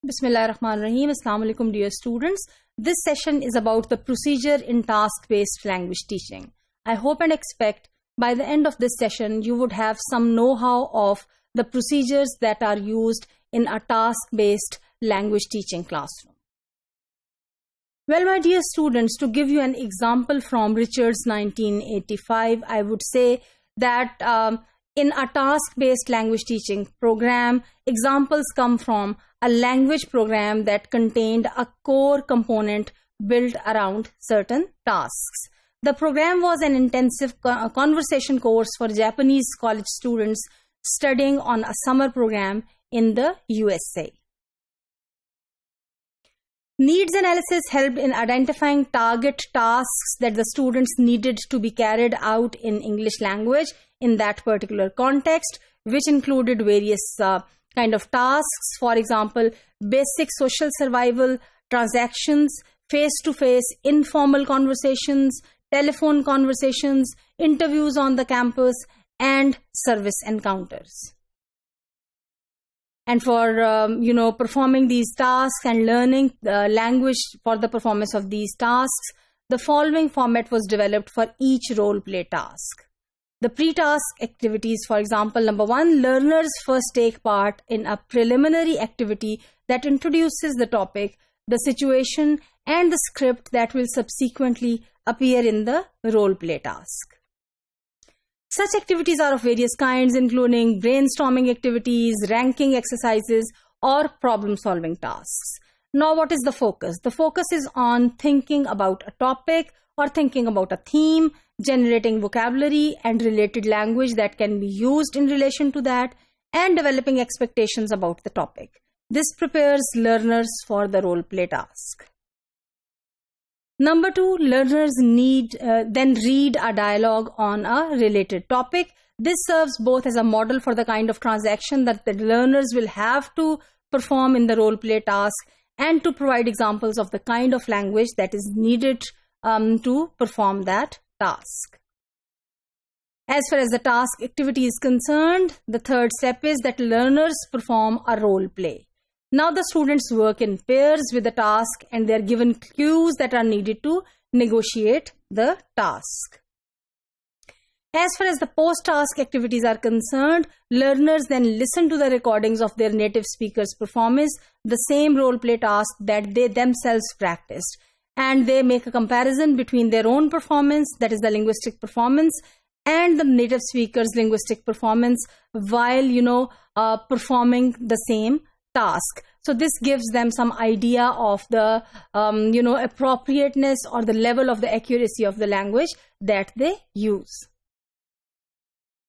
Bismillahirrahmanirrahim. Assalamu alaikum, dear students. This session is about the procedure in task-based language teaching. I hope and expect by the end of this session you would have some know-how of the procedures that are used in a task-based language teaching classroom. Well, my dear students, to give you an example from Richard's 1985, I would say that in a task-based language teaching program, examples come from a language program that contained a core component built around certain tasks. The program was an intensive conversation course for Japanese college students studying on a summer program in the USA. Needs analysis helped in identifying target tasks that the students needed to be carried out in English language in that particular context, which included various kind of tasks. For example, basic social survival, transactions, face-to-face informal conversations, telephone conversations, interviews on the campus, and service encounters. And for performing these tasks and learning the language for the performance of these tasks, the following format was developed for each role play task. The pre-task activities, for example, number 1, learners first take part in a preliminary activity that introduces the topic, the situation, and the script that will subsequently appear in the role play task. Such activities are of various kinds, including brainstorming activities, ranking exercises, or problem-solving tasks. Now, what is the focus? The focus is on thinking about a topic or thinking about a theme, generating vocabulary and related language that can be used in relation to that, and developing expectations about the topic. This prepares learners for the role play task. Number 2, learners then read a dialogue on a related topic. This serves both as a model for the kind of transaction that the learners will have to perform in the role play task and to provide examples of the kind of language that is needed to perform that task. As far as the task activity is concerned, the third step is that learners perform a role play. Now the students work in pairs with the task and they are given cues that are needed to negotiate the task. As far as the post-task activities are concerned, learners then listen to the recordings of their native speakers' performance, the same role play task that they themselves practiced. And they make a comparison between their own performance, that is the linguistic performance, and the native speaker's linguistic performance while, performing the same task. So this gives them some idea of the, appropriateness or the level of the accuracy of the language that they use.